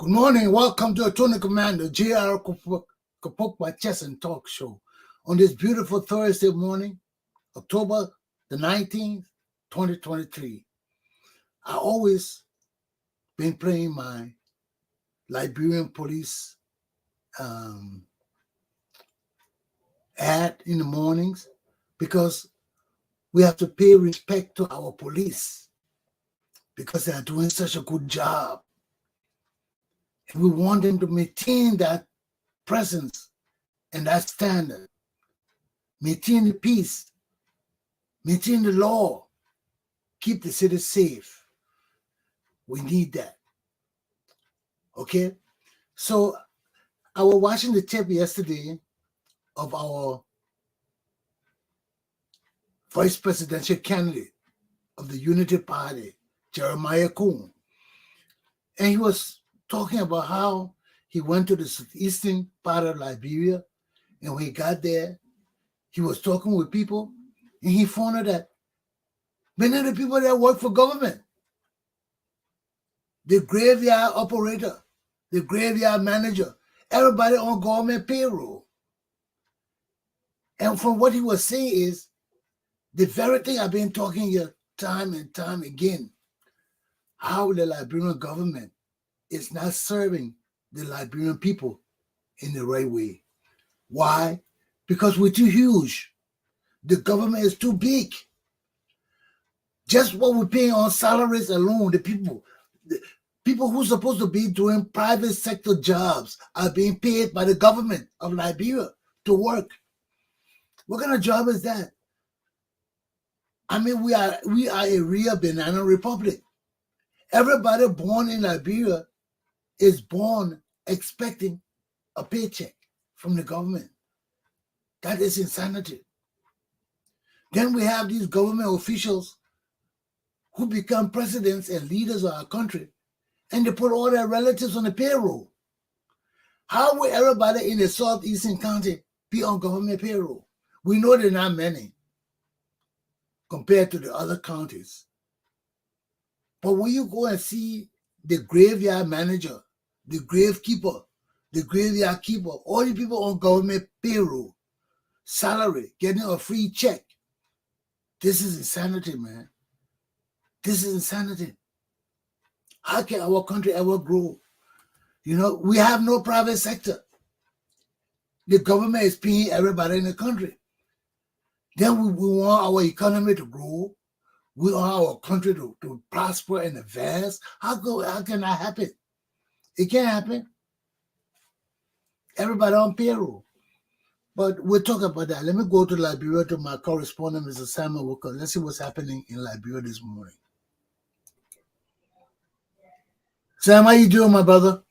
Good morning. Welcome to Attorney Comander J.R. Glapohkpa Chesson talk show on this beautiful Thursday morning, October the 19th, 2023. I always been playing my Liberian police ad in the mornings because we have to pay respect to our police because they are doing such a good job. And we want them to maintain that presence and that standard, maintain the peace, maintain the law, keep the city safe. We need that. Okay? So I was watching the tape yesterday of our vice presidential candidate of the Unity Party, Jeremiah Coon. And he was talking about how he went to the southeastern part of Liberia, and when he got there, he was talking with people, and he found out that many of the people that work for government, the graveyard operator, the graveyard manager, everybody on government payroll. And from what he was saying is, the very thing I've been talking here time and time again, how the Liberian government is not serving the Liberian people in the right way. Why? Because we're too huge. The government is too big. Just what we're paying on salaries alone, the people who's supposed to be doing private sector jobs are being paid by the government of Liberia to work. What kind of job is that? I mean, we are a real banana republic. Everybody born in Liberia is born expecting a paycheck from the government. That is insanity. Then we have these government officials who become presidents and leaders of our country, and they put all their relatives on the payroll. How will everybody in the southeastern county be on government payroll? We know there are not many compared to the other counties. But when you go and see the graveyard manager, the gravekeeper, the graveyard keeper, all the people on government payroll, salary, getting a free check, this is insanity, man. This is insanity. How can our country ever grow? You know, we have no private sector. The government is paying everybody in the country. Then we want our economy to grow. We want our country to prosper and advance. How can that happen? It can't happen. Everybody on payroll. But we'll talk about that. Let me go to Liberia to my correspondent, Mr. Simon Walker. Let's see what's happening in Liberia this morning. Sam, how you doing, my brother?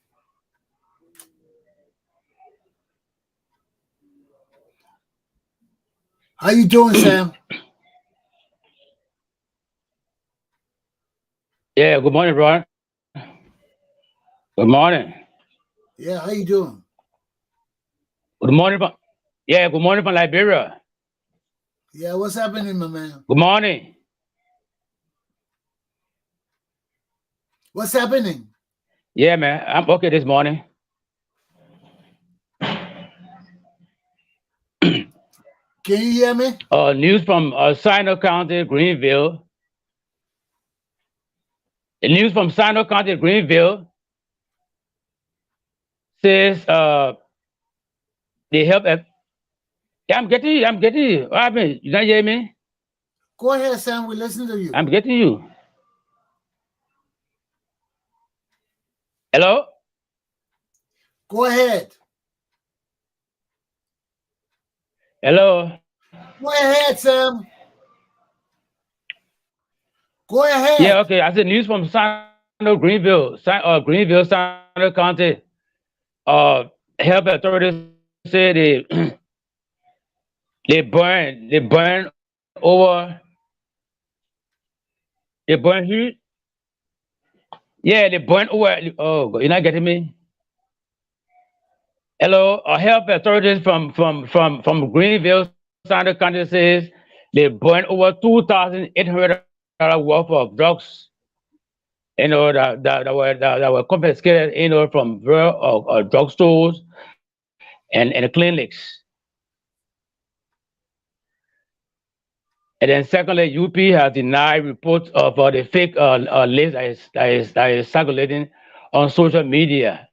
How you doing, Sam? Yeah, good morning, Ron. Good morning. Yeah, how you doing? Good morning good morning from Liberia. Yeah, what's happening, my man? Good morning. What's happening? Yeah, man, I'm okay this morning. Can you hear me? News from Sino County, Greenville. The news from Sino County, Greenville says they help. Yeah, I'm getting you. What happened? You don't hear me? Go ahead, Sam. We listen to you. I'm getting you. Hello? Go ahead. Hello? Go ahead, Sam. Go ahead. Yeah, okay. I said news from Greenville, Sino County. Health authorities say they burn who? Yeah, they burn over. Oh, you're not getting me? Hello, health authorities from Greenville, Sino County says they burn over $2,800 worth of drugs that were confiscated, from drugstores and clinics. And then secondly, UP has denied reports of the fake list that is circulating on social media.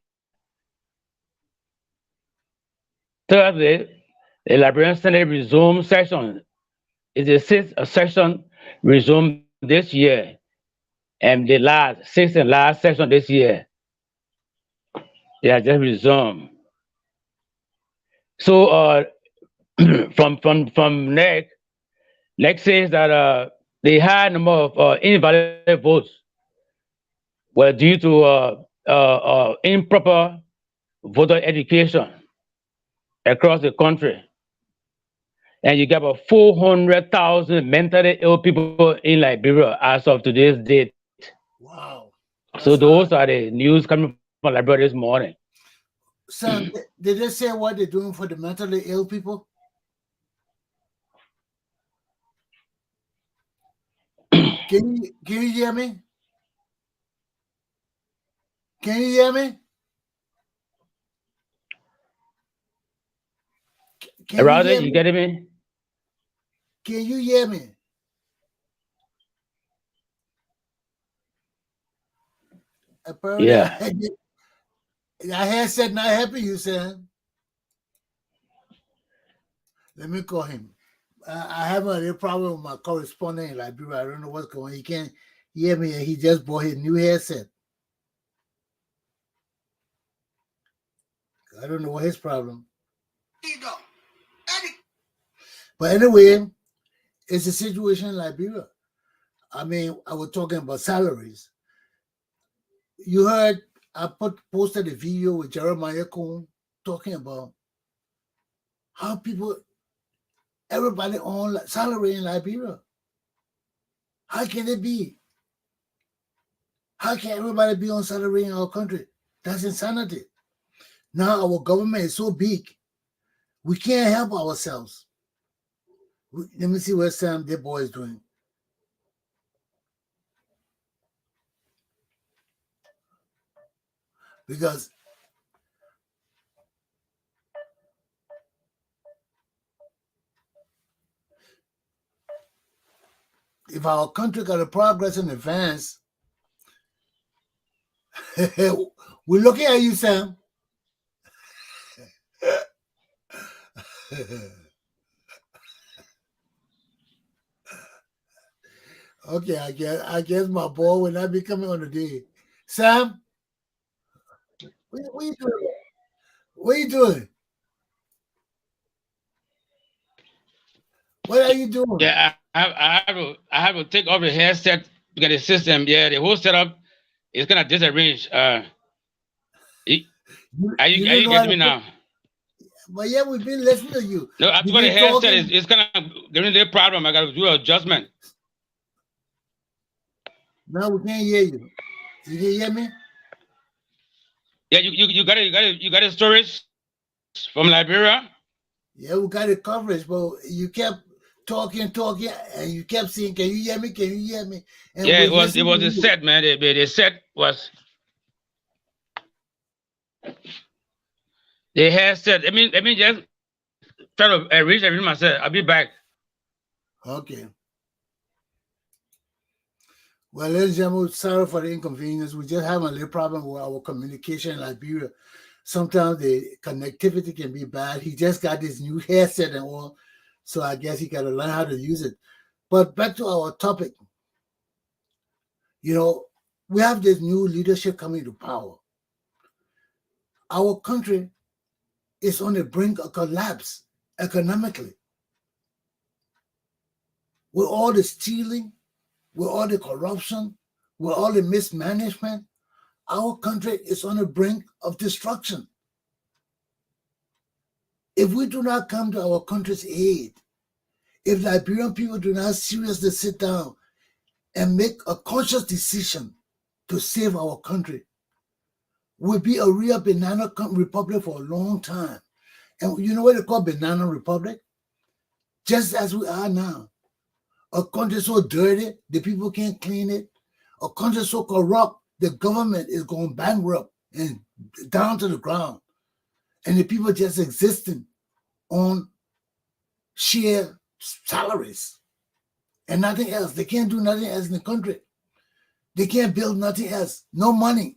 Thirdly, the Liberian Senate resumed session. It's the sixth session resumed this year, and the sixth and last session this year. They have just resumed. So from NEC says that the high number of invalid votes were due to improper voter education across the country. And you got about 400,000 mentally ill people in Liberia as of today's date. Wow. So those are the news coming from Liberia this morning. Sam, did they say what they're doing for the mentally ill people? Can you hear me? Can you hear me? Rather, you getting me? Can you hear me? Apparently, Yeah. I had said not helping you, Sam. Let me call him. I have a problem with my correspondent in Liberia. I don't know what's going on. He can't hear me, and he just bought his new headset. I don't know what his problem. But anyway, it's a situation in Liberia. I mean, I was talking about salaries. You heard I posted a video with Jeremiah Cohn talking about how everybody on salary in Liberia. How can it be? How can everybody be on salary in our country? That's insanity. Now our government is so big, we can't help ourselves. Let me see what Sam, their boy, is doing. Because if our country got to progress and advance, we're looking at you, Sam. Okay, I guess my boy will not be coming on the day. Sam, what are you doing? What are you doing? What are you doing? Yeah, I have to take off the headset because the system, the whole setup is kind of disarranged. Are you getting me now? But yeah, we've been listening to you. No, I've got a headset. It's kind of giving me a problem. I got to do an adjustment. No, we can't hear you. You can hear me? Yeah, you got a storage from Liberia? Yeah, we got a coverage, but you kept talking, and you kept saying, "Can you hear me? Can you hear me?" And yeah, it was a set, man. The set was the headset. Let me just try to reach everything myself. I'll be back. Okay. Well, ladies and gentlemen, sorry for the inconvenience. We just have a little problem with our communication in Liberia. Sometimes the connectivity can be bad. He just got this new headset and all, so I guess he got to learn how to use it. But back to our topic. We have this new leadership coming to power. Our country is on the brink of collapse economically. With all the stealing, with all the corruption, with all the mismanagement, our country is on the brink of destruction. If we do not come to our country's aid, if Liberian people do not seriously sit down and make a conscious decision to save our country, we'll be a real banana republic for a long time. And you know what they call banana republic? Just as we are now. A country so dirty, the people can't clean it. A country so corrupt, the government is going bankrupt and down to the ground, and the people just existing on sheer salaries and nothing else. They can't do nothing else in the country. They can't build nothing else. No money.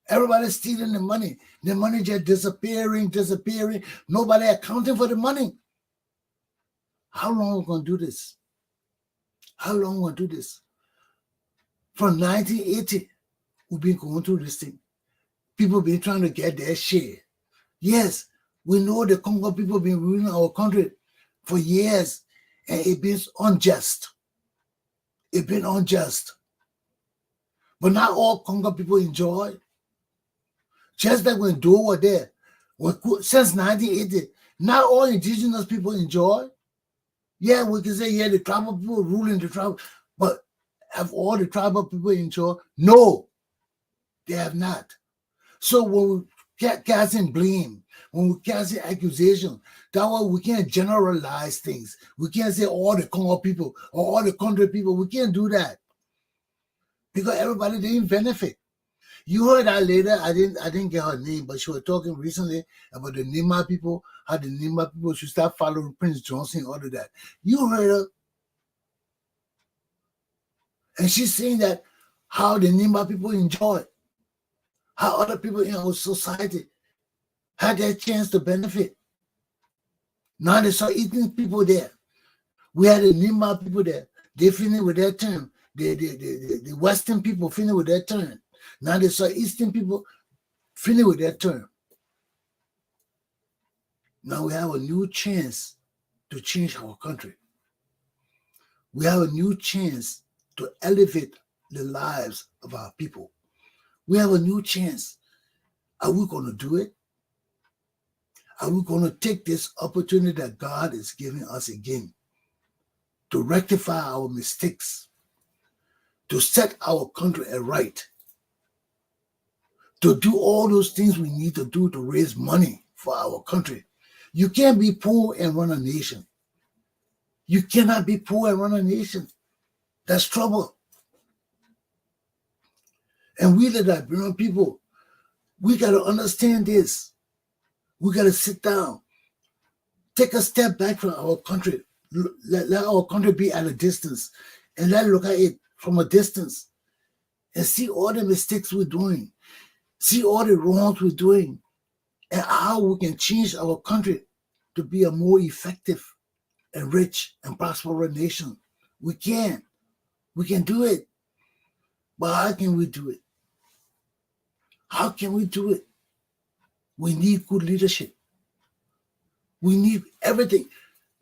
Everybody's stealing the money. The money just disappearing. Nobody accounting for the money. How long are we going to do this? How long are we going to do this? From 1980, we've been going through this thing. People been trying to get their share. Yes, we know the Congo people been ruling our country for years, and it's been unjust. It's been unjust. But not all Congo people enjoy. Just like when Doe were there, since 1980, not all indigenous people enjoy. Yeah, we can say, yeah, the tribal people ruling the tribe, but have all the tribal people enjoy? No, they have not. So when we casting blame, when we casting accusation, that way we can't generalize things. We can't say all the Congo people or all the country people. We can't do that because everybody didn't benefit. You heard that later. I didn't get her name, but she was talking recently about the Nima people, how the Nima people should start following Prince Johnson, all of that. You heard her. And she's saying that how the Nima people enjoy, how other people in our society had their chance to benefit. Now they start eating people there. We had the Nima people there. They finished with their turn. The Western people finished with their turn. Now they saw Eastern people finish with their turn. Now we have a new chance to change our country. We have a new chance to elevate the lives of our people. We have a new chance. Are we going to do it? Are we going to take this opportunity that God is giving us again to rectify our mistakes, to set our country aright, to do all those things we need to do to raise money for our country? You can't be poor and run a nation. You cannot be poor and run a nation. That's trouble. And we, the Liberian people, we got to understand this. We got to sit down, take a step back from our country, let our country be at a distance, and let's look at it from a distance and see all the mistakes we're doing, see all the wrongs we're doing, and how we can change our country to be a more effective and rich and prosperous nation. We can do it. But how can we do it? How can we do it? We need good leadership. We need everything.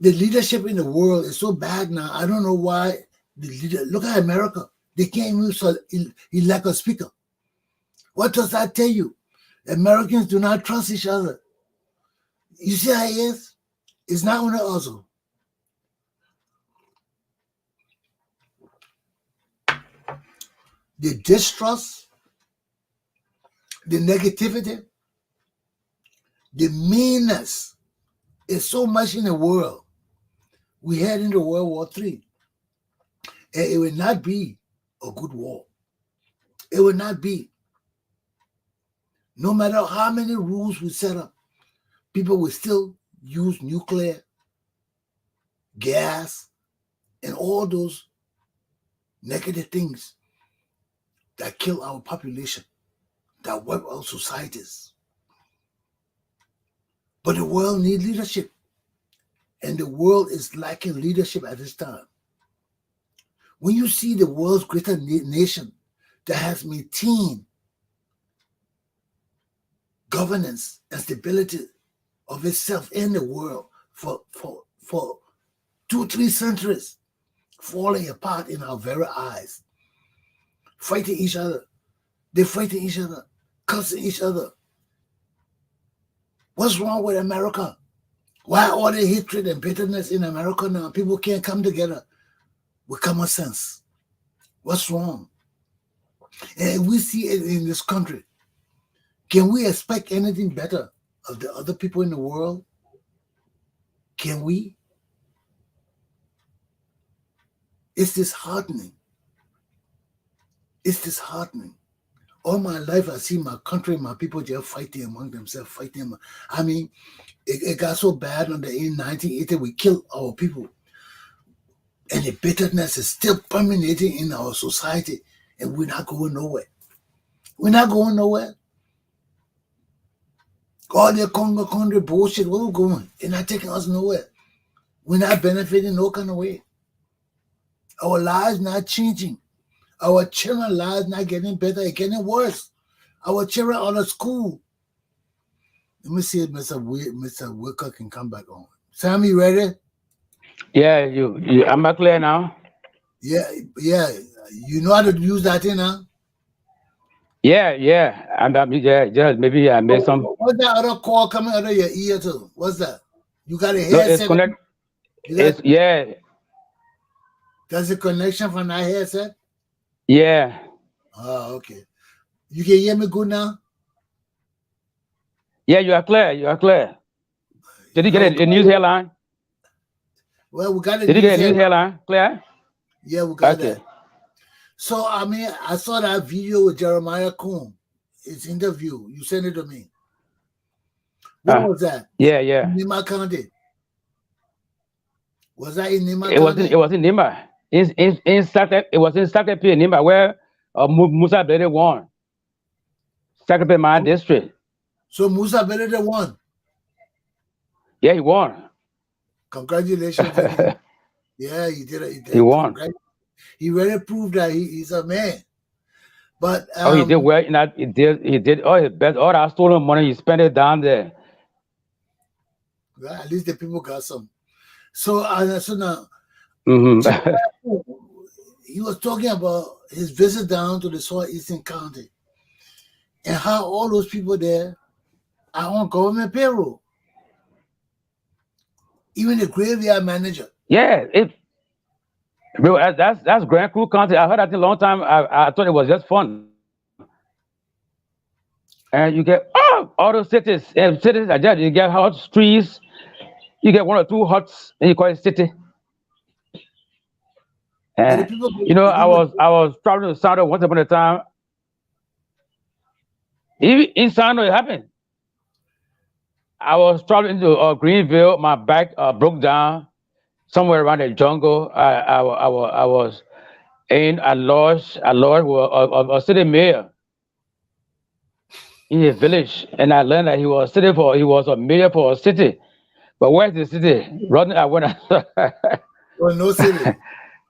The leadership in the world is so bad now. I don't know why. Look at America. They can't even elect a speaker. What does that tell you? Americans do not trust each other. You see how it is? It's not only us. The distrust, the negativity, the meanness is so much in the world. We head into World War III. And it will not be a good war. It will not be. No matter how many rules we set up, people will still use nuclear, gas, and all those negative things that kill our population, that wipe our societies. But the world needs leadership. And the world is lacking leadership at this time. When you see the world's greatest nation that has maintained governance and stability of itself in the world for 2-3 centuries, falling apart in our very eyes, fighting each other. They're fighting each other, cussing each other. What's wrong with America? Why all the hatred and bitterness in America now? People can't come together with common sense. What's wrong? And we see it in this country. Can we expect anything better of the other people in the world? Can we? It's disheartening. It's disheartening. All my life, I see my country, my people just fighting among themselves, fighting. I mean, it got so bad in 1980, we killed our people. And the bitterness is still permeating in our society, and we're not going nowhere. We're not going nowhere. All the Congo country bullshit, where we going? It's not taking us nowhere. We're not benefiting no kind of way. Our lives not changing. Our children's lives not getting better, it's getting worse. Our children out of school. Let me see if Mr. Wicker can come back on. Sam, you ready? Yeah, you am I clear now? Yeah, yeah. You know how to use that thing, huh? Yeah. Yeah, maybe I made some. What's that other call coming out of your ear too? What's that? You got a No, it's headset? connect. You got It's yeah, There's a connection from that headset? yeah. Oh, okay. You can hear me good now? Yeah, you are clear. You are clear. Did you get a news headline? Well, we got a Did you news get a news headline. headline? Clear? Yeah, we got Okay. that. So, I mean, I saw that video with Jeremiah Coon. His interview. You sent it to me. Where was that? Yeah. In Nima County. Was that in Nima It was County? in Nimba. It was in Sakep Nimba where Musa Bede won. Sakep my district. So Musa Belede won. Yeah, he won. Congratulations to him. Yeah, he did it. He won. He really proved that he's a man. But Oh, he did well. He did all his best. All that stolen money, he spent it down there. well, at least the people got some. So now Hmm he was talking about his visit down to the southeastern county and how all those people there are on government payroll. Even the graveyard manager. Yeah, that's Grand Crew County. I heard that a long time. I thought it was just fun. And you get all those cities are just you get hot streets. You get one or two huts, and you call it city. But the And people, I was traveling to Sando once upon a time. Even in Sando, it happened. I was traveling to Greenville. My back broke down somewhere around the jungle. I was in a lodge a city mayor in a village, and I learned that he was a mayor for a city. But where's the city? Running, I went. well, no city.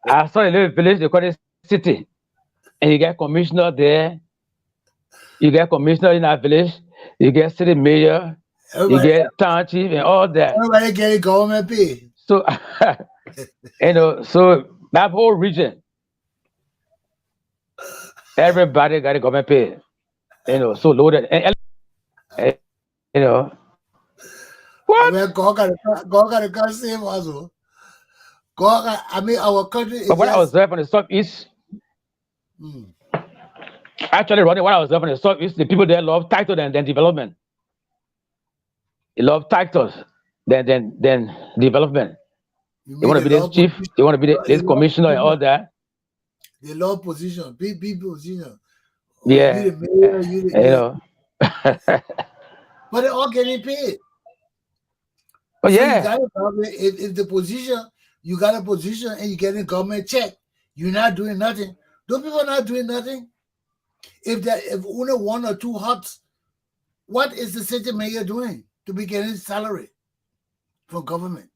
I saw a little village. They call it city, and you get commissioner there. You get commissioner in that village. You get city mayor. You Everybody, get town chief and all that. everybody getting government pay. So, so that whole region, everybody got a government pay. So loaded. And, I what? mean, God got to save us. I mean, our country is But when I was just. there from the southeast, Mm. actually running when I was there from the southeast, the people there love title than development. They love titles than development. You They mean want to they be this love chief. position? They want to be They this love commissioner and all position. that. They love position. Big position. Oh, you Yeah, the mayor, you the. But they're all getting paid. But So you yeah, got a government. If the position, you got a position and you getting government check, you're not doing nothing. Those people are not doing nothing. If only one or two huts, what is the city mayor doing to be getting salary from government?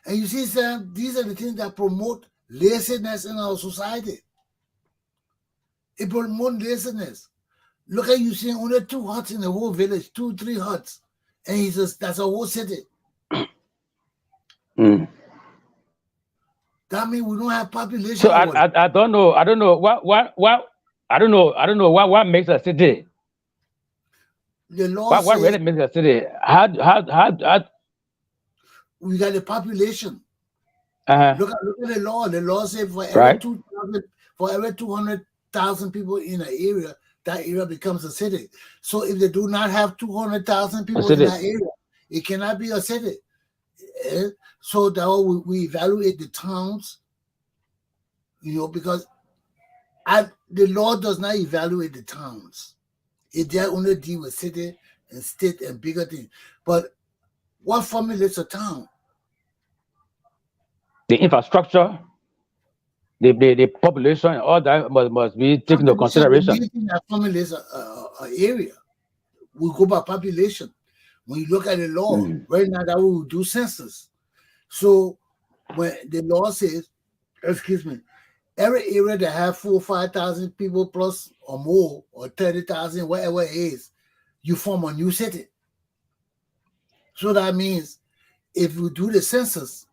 And you see, Sam, these are the things that promote laziness in our society. It promotes laziness. Look at you seeing only two huts in the whole village, 2-3 huts. And he says that's a whole city. Mm. That means we don't have population. So I don't know. I don't know what I don't know. I don't know what makes a city. The law What says really makes a city? How we got the population. uh Look at the law. The law says right? for every 200,000 people in an area, that area becomes a city. So if they do not have 200,000 A people in city. that area, it cannot be a city. So that we evaluate the towns, because the law does not evaluate the towns. It there only deal with city and state and bigger things. But what formulates a town? The infrastructure, the population, all that must be taken into Population, the consideration. main thing that formulates a area. We go by population. When you look at the law, right now that we will do census. So when the law says, excuse me, every area that have 4,000 or 5,000 people plus or more, or 30,000, whatever it is, you form a new city. So that means if we do the census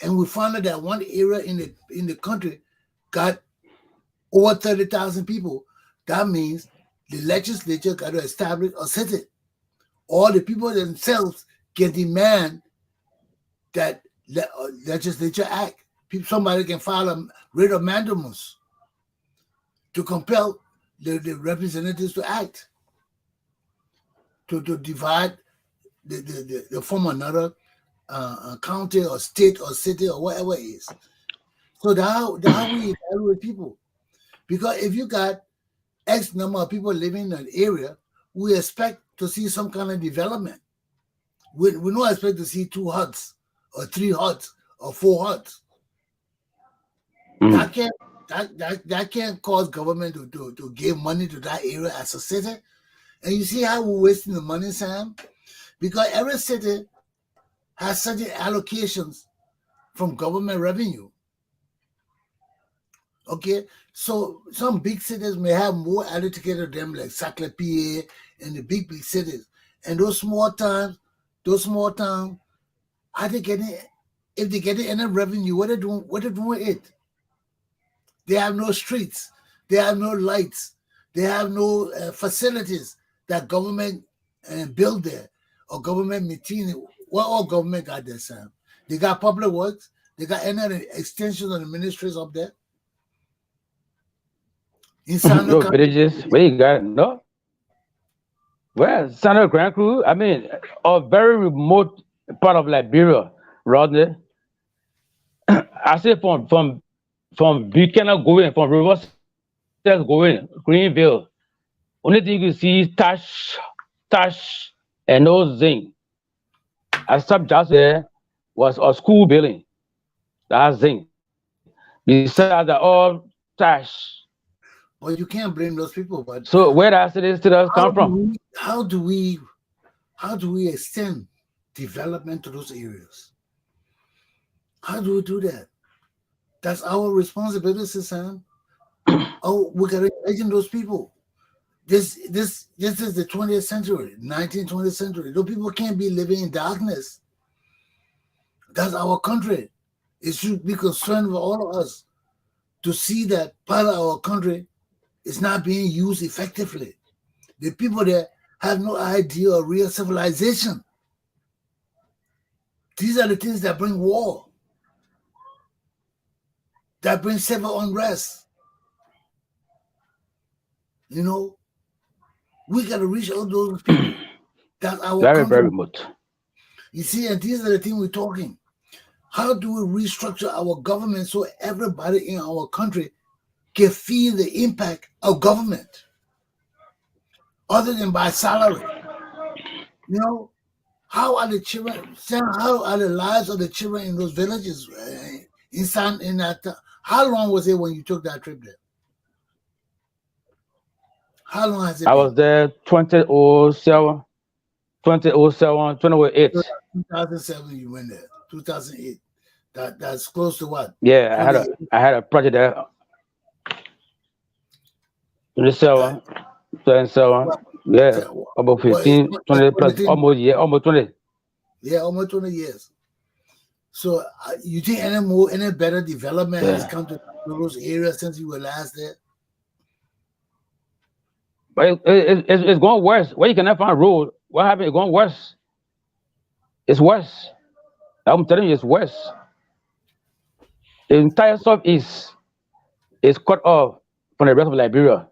and we find out that one area in the country got over 30,000 people, that means the legislature got to establish a city. Or the people themselves can demand that legislature act. Somebody can file a writ of mandamus to compel the representatives to act, to divide the form another county or state or city or whatever it is. So that's how we evaluate people. Because if you got X number of people living in an area, we expect to see some kind of development. We don't expect to see 2 huts or 3 huts or 4 huts. That can't cause government to give money to that area as a city. And you see how we're wasting the money, Sam? Because every city has certain allocations from government revenue. Okay, so some big cities may have more allocated to them, like Saclay, PA, and the big cities. And those small towns, are they getting? If they getting any revenue, what they doing with it? They have no streets, they have no lights, they have no facilities that government build there or government maintain it. What all government got there, Sam? They got public works. They got any extensions of the ministries up there. In Sandra No County, villages. Where you got no? Well, Sandra Grand Crew. I mean, a very remote part of Liberia, Rodney. I say from Buchanan going, from Riverside going, Greenville. Only thing you can see is Tash, and no Zing. I stopped just there was a school building. That's Zing. Besides that, all Tash. but you can't blame those people. But So where that city still come how do from? we how do we how do we extend development to those areas? How do we do that? That's our responsibility, Sam. Oh, we gotta educate those people. This is the 20th century, 19th, 20th century. Those people can't be living in darkness. That's our country. It should be concerned for all of us to see that part of our country is not being used effectively. The people there have no idea of real civilization. These are the things that bring war, that bring civil unrest. You know, we got to reach all those people. That's our Very, country. very remote. You see, and these are the things we're talking. How do we restructure our government so everybody in our country can feel the impact of government other than by salary? You know, how are the children, how are the lives of the children in those villages in that how long was it when you took that trip there? How long has it I been? was there 2007, 2007, 2008. 2007 you went there. 2008. That's close to what? Yeah, 28. I had a project there. 27, 27. What, Yeah, about what, 15, 20 plus, 20, almost 20. yeah, almost 20 years. So you think any better development has Yeah. come to those areas since you were last there? But it's going worse. Where you cannot find a road, what happened? It's going worse. It's worse. I'm telling you, it's worse. The entire southeast is cut off from the rest of Liberia.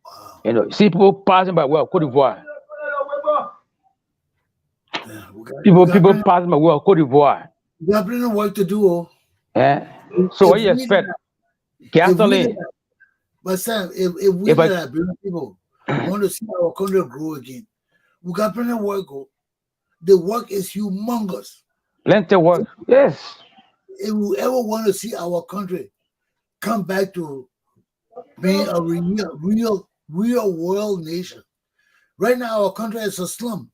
Wow. You know, see people passing by, well, Cote d'Ivoire. Yeah, People passing by, well, Cote d'Ivoire. we got plenty of work to do. Eh? So what If you we expect? if we Gasoline. But Sam, if we If the I Liberian people want to see our country grow again, we got plenty of work. The work is humongous. plenty work, yes. If we ever want to see our country come back to being a real world nation, right now our country is a slum.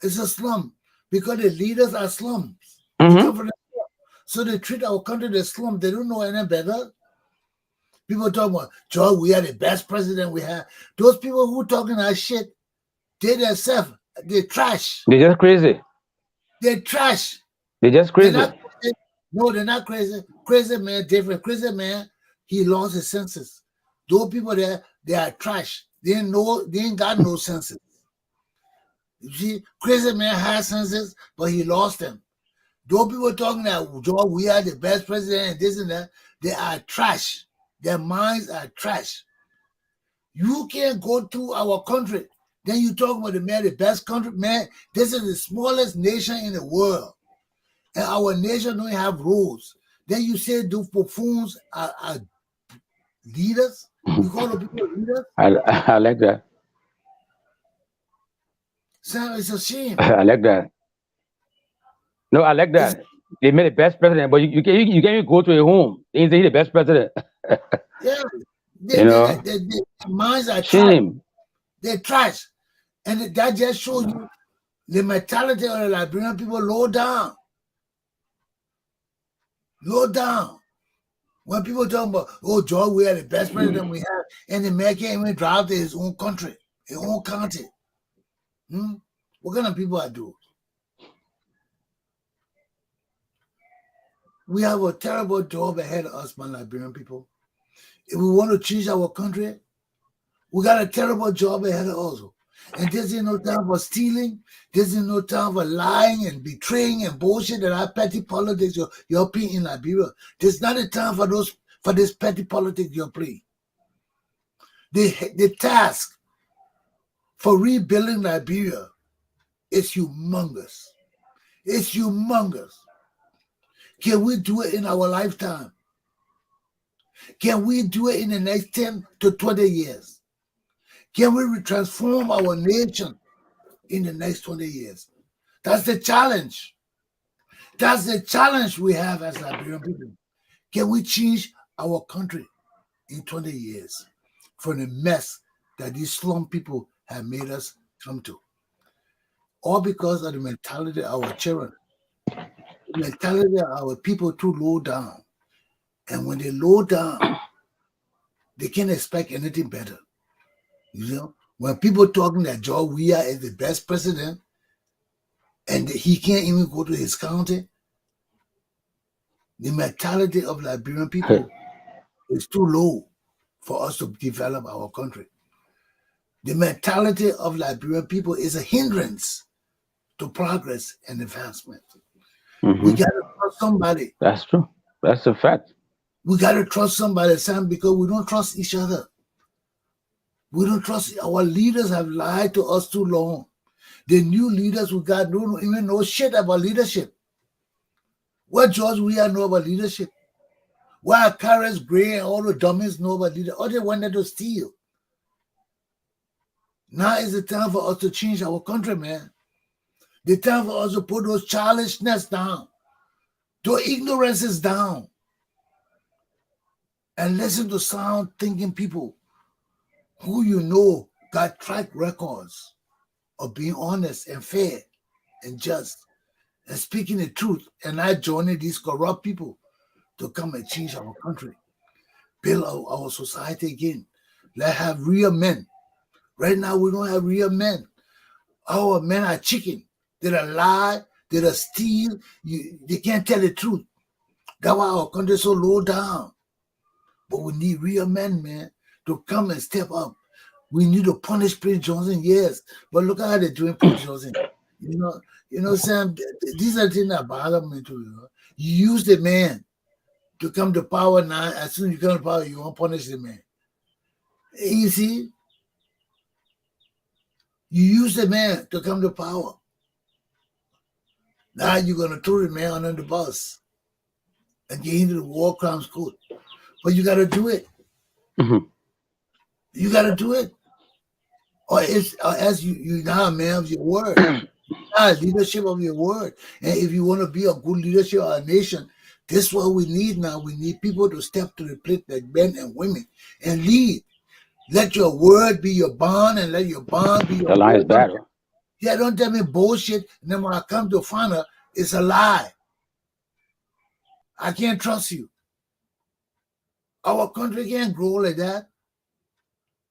It's a slum because the leaders are slums. They come Mm-hmm. from the slum. So they treat our country the slum. They don't know any better. People talk about, Joe, we are the best president we have. Those people who talking that shit, they themselves, they trash. They're just crazy. They trash. They're just They're crazy. not crazy. No, they're not crazy. Crazy man, different. Crazy man, he lost his senses. Those people there, they are trash. They ain't got no senses. You see, crazy man has senses, but he lost them. Those people talking that Joe, we are the best president and this and that, they are trash. Their minds are trash. You can't go to our country. Then you talk about the best country. Man, this is the smallest nation in the world. And our nation don't have rules. Then you say the buffoons are leaders? You call the people leaders? I like that. Sam, it's a shame. I like that. No, I like It's, that. They made the best president, but you can't even go to a home. They say he's the best president. yeah, You know, their minds are trash. shame. They're trash. And that just shows you the mentality of the Liberian people low down. Low down. When people talk about, oh, George, we are the best president we have, and the man can't even drive to his own country, his own county. What kind of people are those? We have a terrible job ahead of us, my Liberian people. If we want to change our country, we got a terrible job ahead of us. And this is no time for stealing. This is no time for lying and betraying and bullshit that are petty politics you're playing in Liberia. This is not a time for this petty politics you're playing. The task for rebuilding Liberia is humongous. It's humongous. Can we do it in our lifetime? Can we do it in the next 10 to 20 years? Can we transform our nation in the next 20 years? That's the challenge. That's the challenge we have as Liberian people. Can we change our country in 20 years from the mess that these slum people have made us come to? All because of the mentality of our children, the mentality of our people too low down. And when they low down, they can't expect anything better. You know, when people talking that George Weah is the best president and he can't even go to his county, the mentality of Liberian people is too low for us to develop our country. The mentality of Liberian people is a hindrance to progress and advancement. We got to trust somebody. That's true. That's a fact. We got to trust somebody, Sam, because we don't trust each other. We don't trust. Our leaders have lied to us too long. The new leaders we got don't even know shit about leadership. What George Weah know about leadership? Why Carlos Gray and all the dummies know about leadership? All they wanted to steal. Now is the time for us to change our country, man. The time for us to put those childishness down, those ignorances down, and listen to sound thinking people who you know got track records of being honest and fair and just and speaking the truth and not joining these corrupt people to come and change our country, build our society again. Let's have real men. Right now, we don't have real men. Our men are chicken. They're lie. They're steal. They can't tell the truth. That's why our country is so low down. But we need real men, man, to come and step up. We need to punish Prince Johnson, yes. But look at how they're doing Prince Johnson. You know, Sam, these are things that bother me too. You use the man to come to power now. As soon as you come to power, you won't punish the man. You see? You use the man to come to power. Now you're going to throw the man under the bus and get into the war crimes court. But you got to do it. Mhm. You got to do it, or as you now a man of your word, leadership of your word. And if you want to be a good leadership of our nation, this is what we need now. We need people to step to the plate, like men and women, and lead. Let your word be your bond, and let your bond be your The line is word. battle. Don't tell me bullshit. And then when I come to find out, it's a lie. I can't trust you. Our country can't grow like that.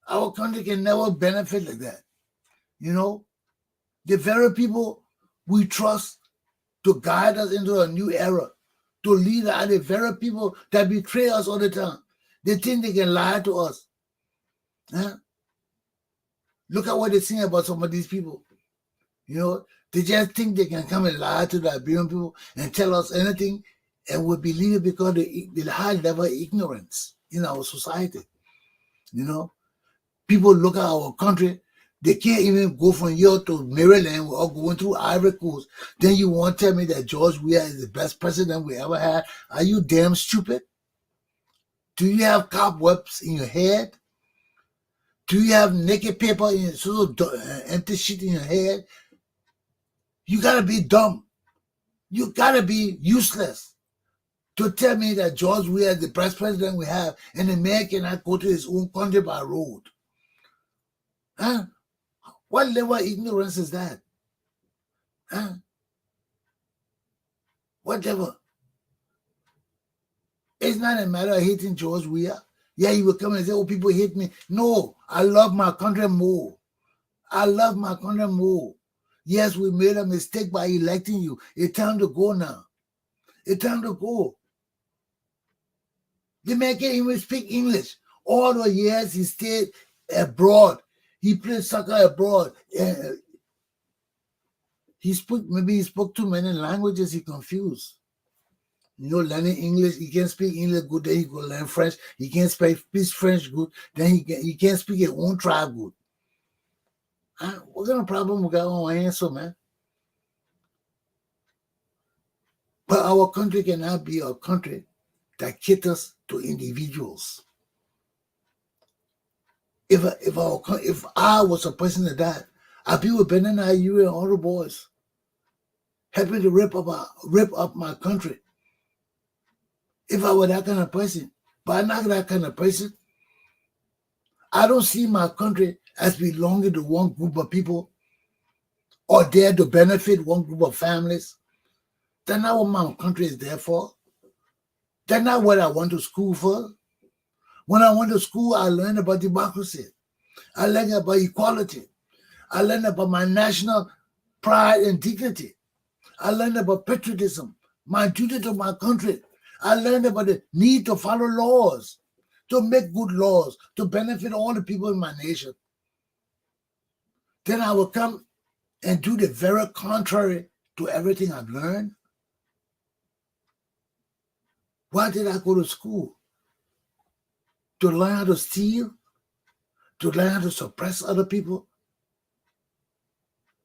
Our country can never benefit like that. You know, the very people we trust to guide us into a new era, to lead us, are the very people that betray us all the time. They think they can lie to us. Huh? Look at what they say about some of these people. You know, they just think they can come and lie to the Liberian people and tell us anything, and we believe it because the high level of ignorance in our society. You know, people look at our country, they can't even go from here to Maryland or going through Ivory Coast. Then you want to tell me that George Weah is the best president we ever had? Are you damn stupid? Do you have cobwebs in your head? Do you have naked paper in your empty shit in your head? You gotta be dumb. You gotta be useless to tell me that George Weah is the best president we have, and the man cannot go to his own country by road. Huh? What level of ignorance is that? Huh? Whatever. It's not a matter of hating George Weah. Yeah, he will come and say, oh, people hate me. No, I love my country more. I love my country more. Yes, we made a mistake by electing you. It's time to go now. It's time to go. The man can't even speak English. All the years he stayed abroad. He played soccer abroad. He spoke too many languages. He confused. You know, learning English, he can't speak English good, then he go learn French. He can't speak French good, then he can't speak his own tribe good. What kind of problem we got on our hands, so man? But our country cannot be a country that caters to individuals. If I was a person like that, I'd be with Ben and you and all the boys, helping to rip up my country. If I were that kind of person, but I'm not that kind of person. I don't see my country as belonging to one group of people or there to benefit one group of families. That's not what my country is there for. That's not what I went to school for. When I went to school, I learned about democracy. I learned about equality. I learned about my national pride and dignity. I learned about patriotism, my duty to my country. I learned about the need to follow laws, to make good laws, to benefit all the people in my nation. Then I will come and do the very contrary to everything I've learned. Why did I go to school? To learn how to steal? To learn how to suppress other people?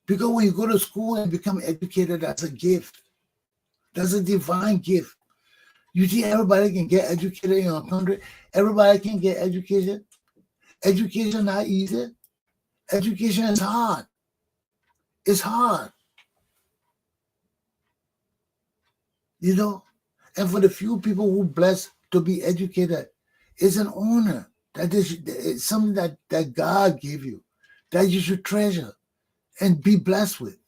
Because when you go to school and become educated, that's a gift. That's a divine gift. You think everybody can get educated in our country? Everybody can get education. Education not easy. Education is hard. It's hard. You know? And for the few people who blessed to be educated, it's an honor. It's something that God gave you, that you should treasure and be blessed with.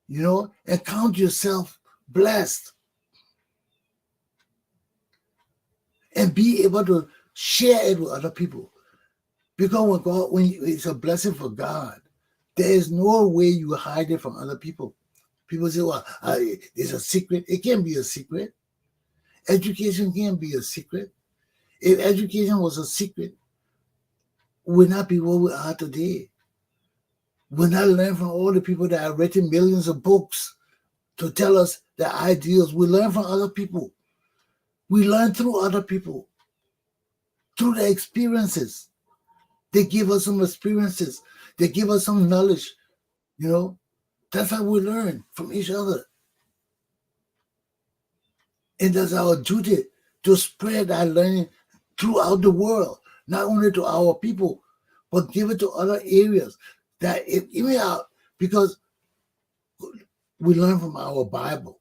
You know? And count yourself blessed. And be able to share it with other people. Because when it's a blessing for God, there is no way you hide it from other people. People say, well, it's a secret. It can't be a secret. Education can't be a secret. If education was a secret, we would not be where we are today. We're not learning from all the people that have written millions of books to tell us their ideals. We learn from other people. We learn through other people, through their experiences. They give us some experiences. They give us some knowledge. You know, that's how we learn from each other. And that's our duty to spread that learning throughout the world. not only to our people, but give it to other areas. That even out, because we learn from our Bible,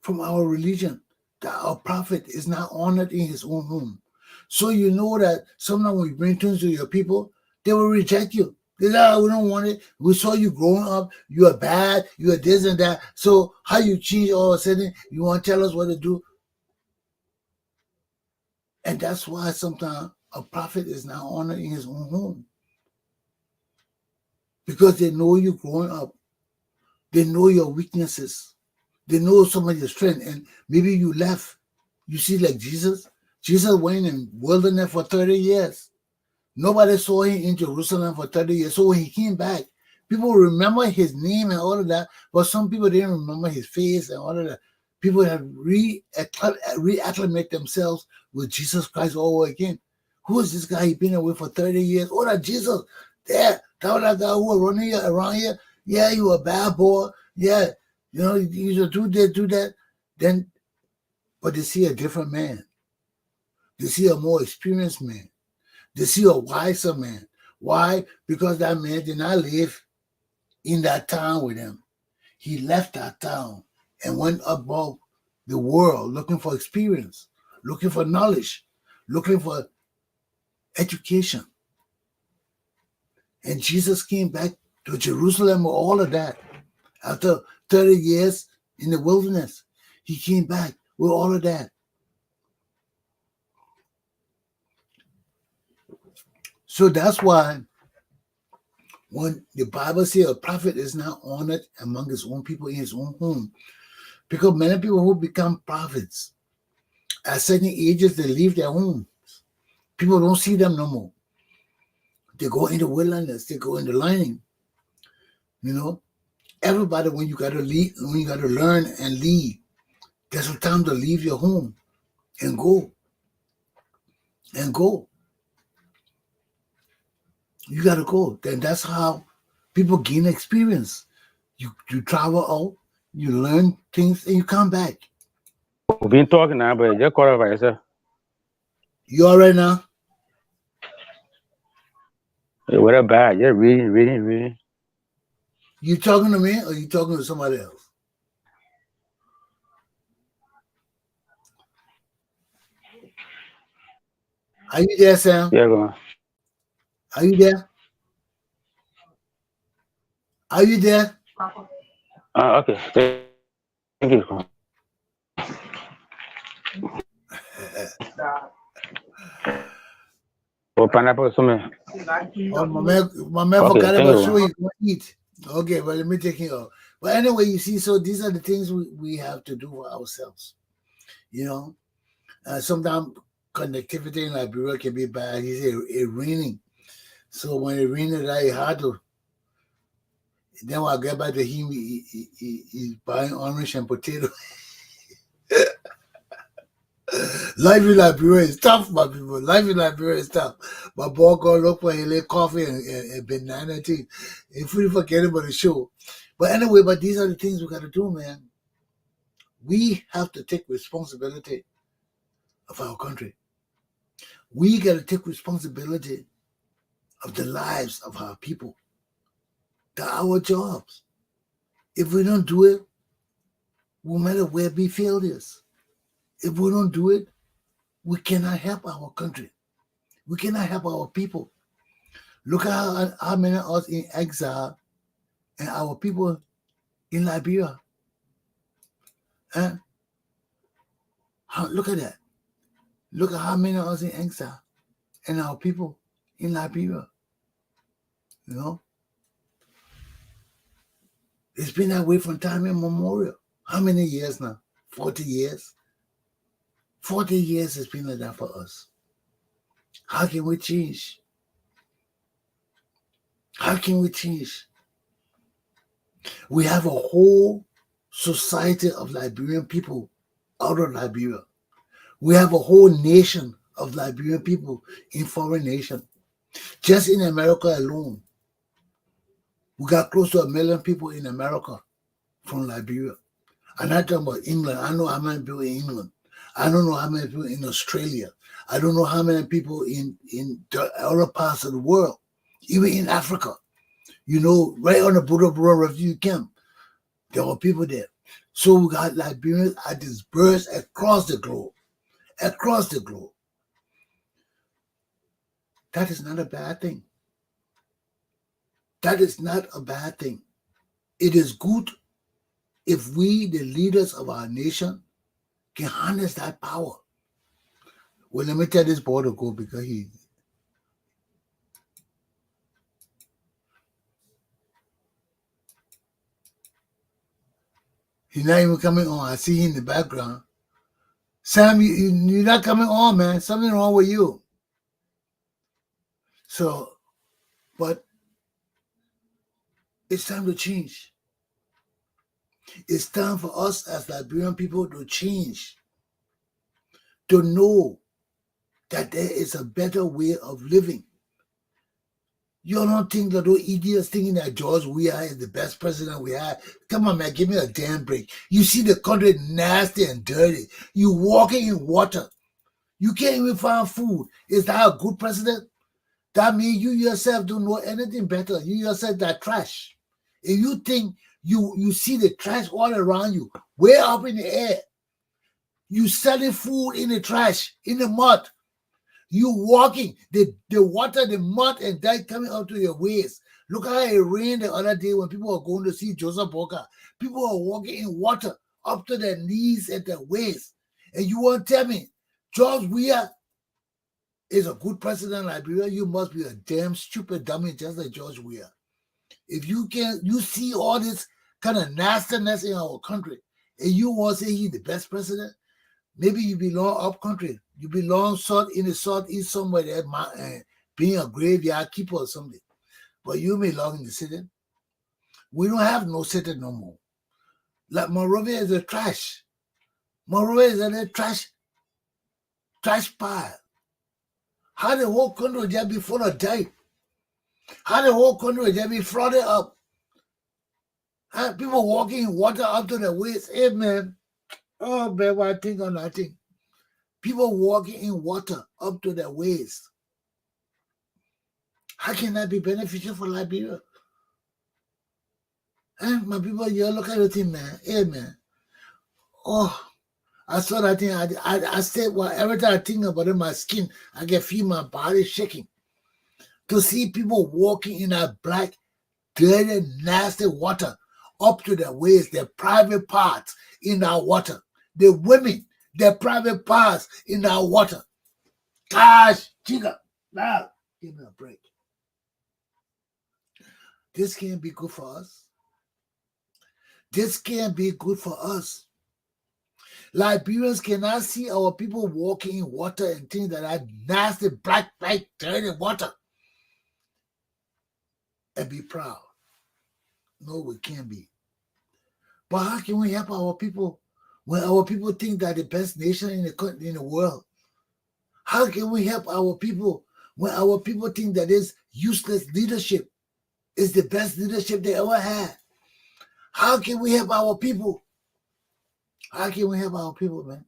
from our religion, that our prophet is not honored in his own home. So you know that sometimes when you bring things to your people, they will reject you. They say, "Ah, we don't want it. We saw you growing up. You are bad. You are this and that. So how you change all of a sudden? You want to tell us what to do?" And that's why sometimes a prophet is not honored in his own home. Because they know you growing up. They know your weaknesses. They know some of your strength. And maybe you left. You see, like Jesus. Jesus went in wilderness for 30 years. Nobody saw him in Jerusalem for 30 years. So when he came back, people remember his name and all of that, but some people didn't remember his face and all of that. People have reacclimate themselves with Jesus Christ all over again. Who is this guy? He's been away for 30 years. Oh, that Jesus. There. That was that guy who was running here, around here. Yeah, you a bad boy. Yeah. You know, you just do this, do that. Then, but they see a different man. They see a more experienced man. They see a wiser man. Why? Because that man did not live in that town with him. He left that town and went above the world looking for experience, looking for knowledge, looking for education. And Jesus came back to Jerusalem with all of that. After 30 years in the wilderness, he came back with all of that. So that's why when the Bible says a prophet is not honored among his own people in his own home, because many people who become prophets at certain ages, they leave their homes. People don't see them no more. They go into wilderness, they go into learning. You know, everybody, when you got to lead, when you got to learn and lead, there's a time to leave your home and go. And go. You got to go. Then that's how people gain experience. You travel out, you learn things, and you come back. We've been talking now, but just call it by yourself. You all right now? What about? Just reading. You talking to me or you talking to somebody else? Are you there, Sam? Yeah, go on. Are you there? Are you there? Okay. Thank you. Oh, pineapple, so many. Oh, my man Okay, forgot thank about you. show he's gonna eat. Okay, but let me take it off. But anyway, you see, so these are the things we have to do for ourselves. You know, sometimes connectivity in Liberia can be bad. He said it raining. So when it raining, it's hard to. Then when I get back to him, he's buying orange and potato. Life in Liberia is tough, my people. Life in Liberia is tough. My boy go look for a little coffee and banana tea. If we forget about the show. But anyway, but these are the things we got to do, man. We have to take responsibility of our country. We got to take responsibility of the lives of our people. They're our jobs. If we don't do it, we might as well be failures. If we don't do it, we cannot help our country. We cannot help our people. Look at how many of us in exile and our people in Liberia. Look at that. Look at how many of us in exile and our people in Liberia. You know? It's been that way from time immemorial. How many years now? 40 years? 40 years it's been like that for us. How can we change? How can we change? We have a whole society of Liberian people out of Liberia. We have a whole nation of Liberian people in foreign nations. Just in America alone, we got close to 1 million people in America from Liberia. I'm not talking about England. I know how many people in England. I don't know how many people in Australia. I don't know how many people in the other parts of the world, even in Africa. Right on the Buddha refugee camp, there were people there. So we got Liberians are dispersed across the globe. Across the globe. That is not a bad thing. That is not a bad thing. It is good if we, the leaders of our nation, can harness that power. Well, let me tell this boy to go because he's not even coming on. I see him in the background. Sam, you're not coming on, man. Something wrong with you. So, but it's time to change. It's time for us as Liberian people to change, to know that there is a better way of living. You don't think that those idiots thinking that George Weah is the best president we had? Come on, man, give me a damn break. You see the country nasty and dirty. You walking in water. You can't even find food. Is that a good president? That means you yourself don't know anything better. You yourself that trash. If you think you see the trash all around you, way up in the air, you selling food in the trash, in the mud. You walking, the water, the mud, and that coming out to your waist. Look how it rained the other day when people were going to see Joseph Boca. People were walking in water up to their knees at their waist. And you won't tell me, George Weah is a good president in Liberia? You must be a damn stupid dummy just like George Weah. If you see all this kind of nastiness in our country, and you want to say he's the best president, maybe you belong up country. You belong in the southeast somewhere there, being a graveyard keeper or something. But you belong in the city. We don't have no city no more. Like Monrovia is a trash. Monrovia is a trash pile. How the whole country would just be full of dirt? How the whole country would just be flooded up? How people walking in water up to their waist? Hey, man. Oh, man, what I think on that thing. People walking in water up to their waist. How can that be beneficial for Liberia? My people, you look at the thing, man. Hey, man. Oh, I saw that thing. I said, well, every time I think about it, my skin, I can feel my body shaking. To see people walking in that black, dirty, nasty water up to their waist, their private parts in that water. The women, their private parts in that water. Gosh, Chica, now give me a break. This can't be good for us. This can't be good for us. Liberians cannot see our people walking in water and think that are nasty, black, dirty water and be proud. No, we can't be. But how can we help our people when our people think that the best nation in the world? How can we help our people when our people think that this useless leadership is the best leadership they ever had? How can we help our people? How can we help our people, man?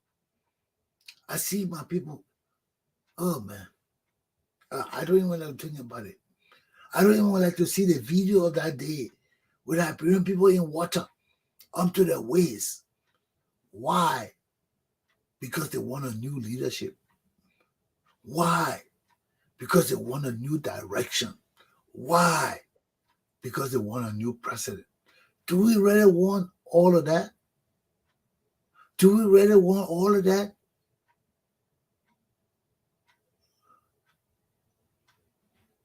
I see my people. Oh, man. I don't even like to think about it. I don't even like to see the video of that day with Liberian people in water up to their waist. Why? Because they want a new leadership. Why? Because they want a new direction. Why? Because they want a new president. Do we really want all of that? Do we really want all of that?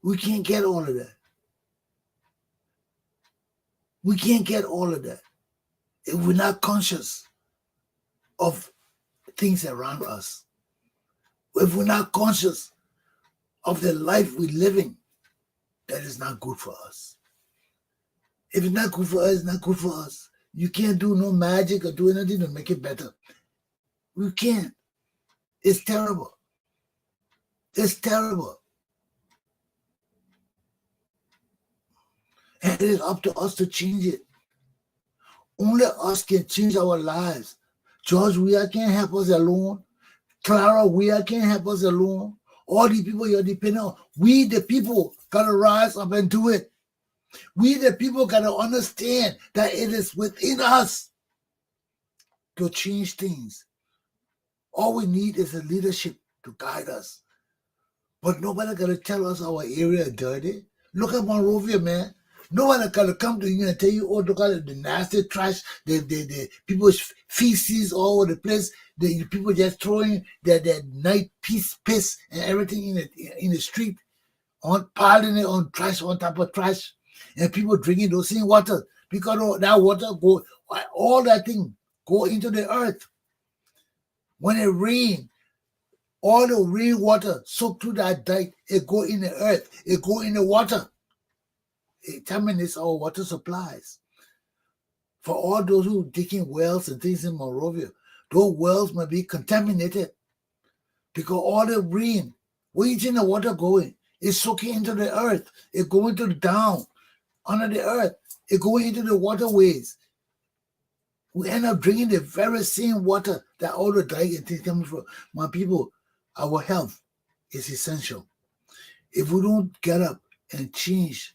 We can't get all of that. We can't get all of that if we're not conscious of things around us. If we're not conscious of the life we're living, that is not good for us. If it's not good for us, it's not good for us. You can't do no magic or do anything to make it better. We can't. It's terrible. It's terrible. And it is up to us to change it. Only us can change our lives. George Weah can't help us alone. Clara Weir can't help us alone. All the people you're depending on. We, the people, gotta rise up and do it. We, the people, gotta understand that it is within us to change things. All we need is a leadership to guide us. But nobody gonna tell us our area is dirty. Look at Monrovia, man. Nobody gonna come to you and tell you, oh, look at the nasty trash, the people's feces all over the place. The people just throwing their night piss and everything in the street, on piling it on trash on top of trash, and people drinking those same water because that water all that thing go into the earth. When it rains, all the rainwater soak through that dike, it go in the earth, it go in the water. It contaminates our water supplies. For all those who digging wells and things in Monrovia, those wells might be contaminated because all the rain, where is the water going? It's soaking into the earth. It going to down under the earth. It going into the waterways. We end up drinking the very same water that all the dike and things coming from. My people, our health is essential. If we don't get up and change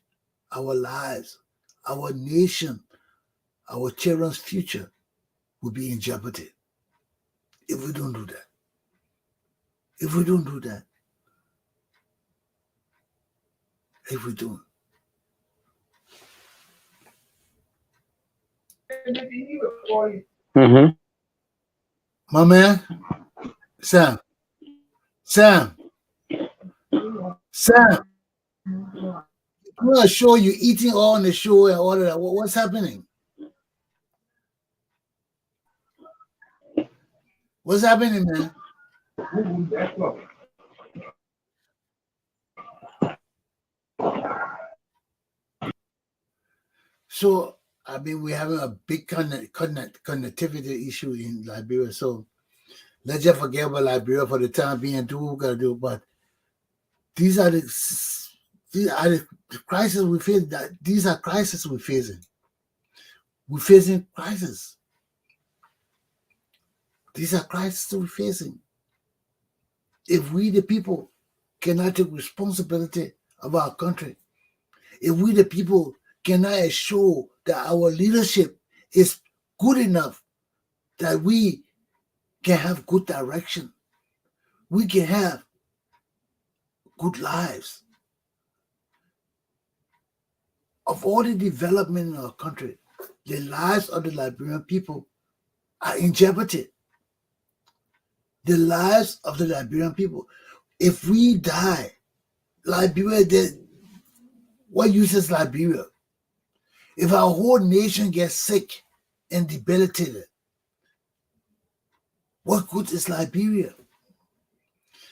our lives, our nation, our children's future will be in jeopardy. If we don't do that. If we don't do that. If we don't. Mm-hmm. My man, Sam, I'm gonna show you eating all on the show and all of that. What's happening? What's happening, man? So, I mean, we're having a big connectivity issue in Liberia. So, let's just forget about Liberia for the time being. Do what we gotta do. But these are the crises we face. These are crises we're facing. We're facing crises. These are crises we're facing. If we, the people, cannot take responsibility of our country, if we, the people, cannot ensure that our leadership is good enough, that we can have good direction, we can have good lives. Of all the development in our country, the lives of the Liberian people are in jeopardy. The lives of the Liberian people. If we die, Liberia, what use is Liberia? If our whole nation gets sick and debilitated, what good is Liberia?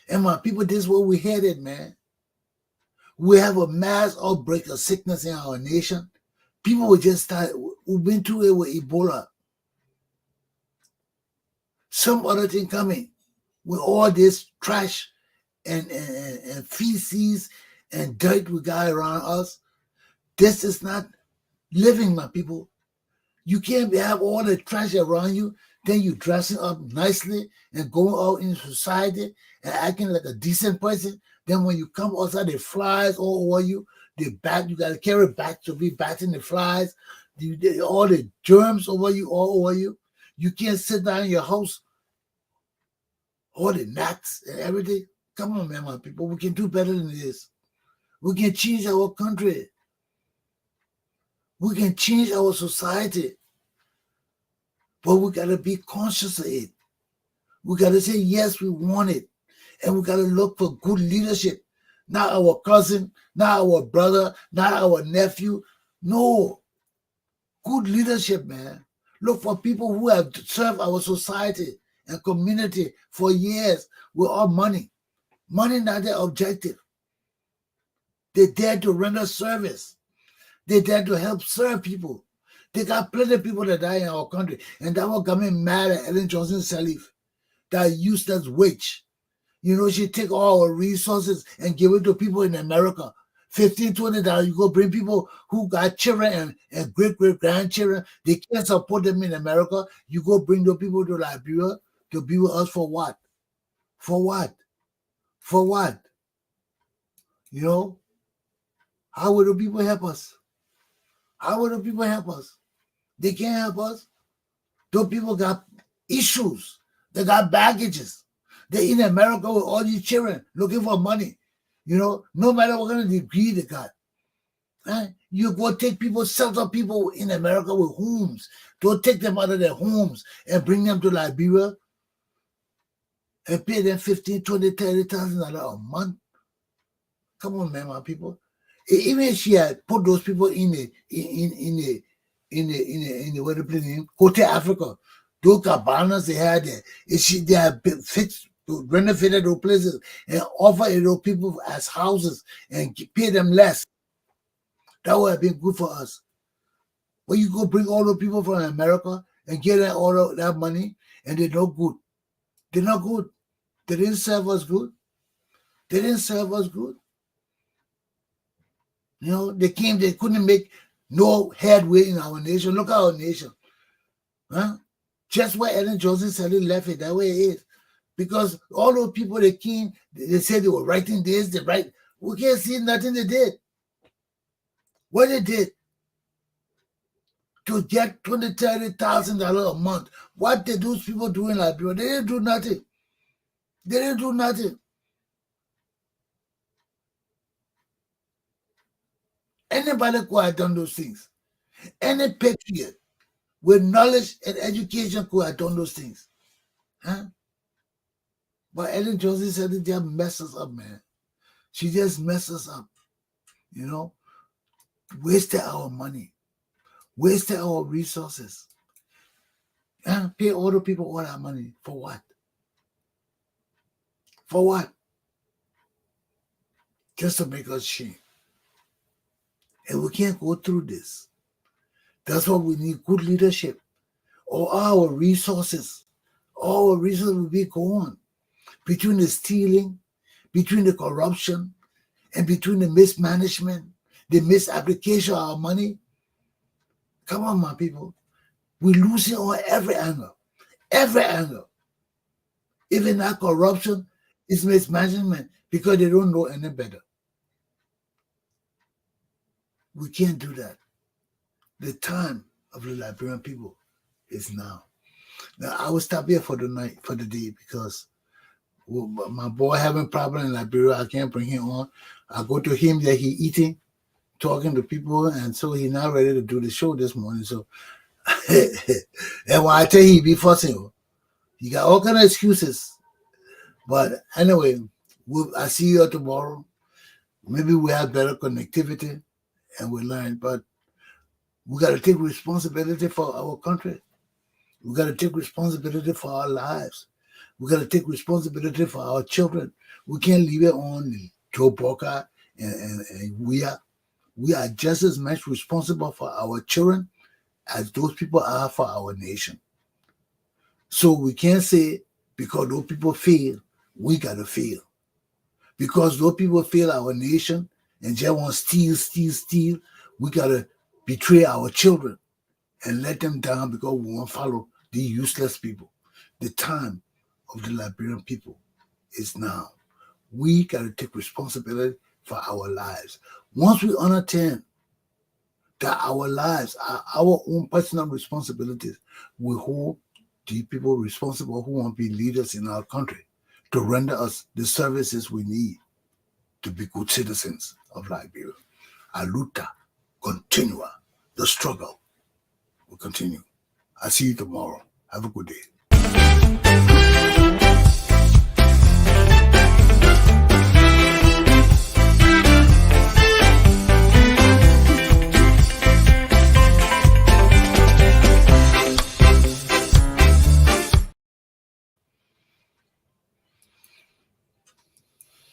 And my people, this is where we headed, man. We have a mass outbreak of sickness in our nation. People will just start, we've been through it with Ebola. Some other thing coming with all this trash and feces and dirt we got around us. This is not living, my people. You can't have all the trash around you, then you dressing up nicely and going out in society and acting like a decent person. Then when you come outside, the flies all over you, the bat, you gotta carry back to be batting the flies, all the germs over you, all over you. You can't sit down in your house, all the gnats and everything. Come on, man, my people. We can do better than this. We can change our country. We can change our society. But we got to be conscious of it. We got to say, yes, we want it. And we got to look for good leadership. Not our cousin, not our brother, not our nephew. No. Good leadership, man. Look for people who have served our society and community for years with all money. Money not their objective. They're there to render service. They're there to help serve people. They got plenty of people that die in our country. And that was coming mad at Ellen Johnson Sirleaf, that useless witch. You know, she take all our resources and give it to people in America. $15, $20. You go bring people who got children and great-great-grandchildren. They can't support them in America. You go bring those people to Liberia to be with us for what? For what? For what? You know, how will the people help us? How will the people help us? They can't help us. Those people got issues. They got baggages. They're in America with all these children looking for money. You know, no matter what kind of degree they got. Right? You go take people, shelter people in America with homes. Don't take them out of their homes and bring them to Liberia and pay them $15,000, $20,000, $30,000 a month. Come on, man, my people. Even if she had put those people in the what the place name? Hotel Africa, those cabanas they had there, they had fixed, renovated those places and offered those people as houses and pay them less. That would have been good for us. When you go bring all the people from America and get them all of that money, and they're not good. They're not good. They didn't serve us good. They didn't serve us good. You know, they came, they couldn't make no headway in our nation. Look at our nation. Huh? Just where Ellen Johnson said it left it, that way it is. Because all those people that came, they said they were writing this, they write. We can't see nothing they did. What they did to get $20,000, $30,000 a month. What did those people do in Liberia? They didn't do nothing. They didn't do nothing. Anybody could have done those things. Any patriot with knowledge and education could have done those things. Huh? But Ellen Johnson said it just messes up, man. She just messes up. You know? Wasted our money. Wasted our resources. And pay all the people all that money. For what? For what? Just to make us shame. And we can't go through this. That's why we need good leadership. Or our resources will be gone. Between the stealing, between the corruption, and between the mismanagement, the misapplication of our money. Come on, my people. We're losing on every angle. Every angle. Even that corruption is mismanagement because they don't know any better. We can't do that. The time of the Liberian people is now. Now, I will stop here for the night, for the day, because my boy having problem in Liberia. I can't bring him on. I go to him that he eating, talking to people, and so he's not ready to do the show this morning. So, and when I tell you, he be fussing. He got all kind of excuses. But anyway, I see you tomorrow. Maybe we have better connectivity and we learn. But we got to take responsibility for our country. We got to take responsibility for our lives. We got to take responsibility for our children. We can't leave it on Joe Boca, and we are just as much responsible for our children as those people are for our nation. So we can't say because those people fail, we got to fail. Because those people fail our nation and just want to steal, we got to betray our children and let them down because we won't follow these useless people. The time of the Liberian people is now. We got to take responsibility for our lives. Once we understand that our lives are our own personal responsibilities, we hold the people responsible who want to be leaders in our country to render us the services we need to be good citizens of Liberia. Our luta continua. The struggle will continue. I'll see you tomorrow. Have a good day.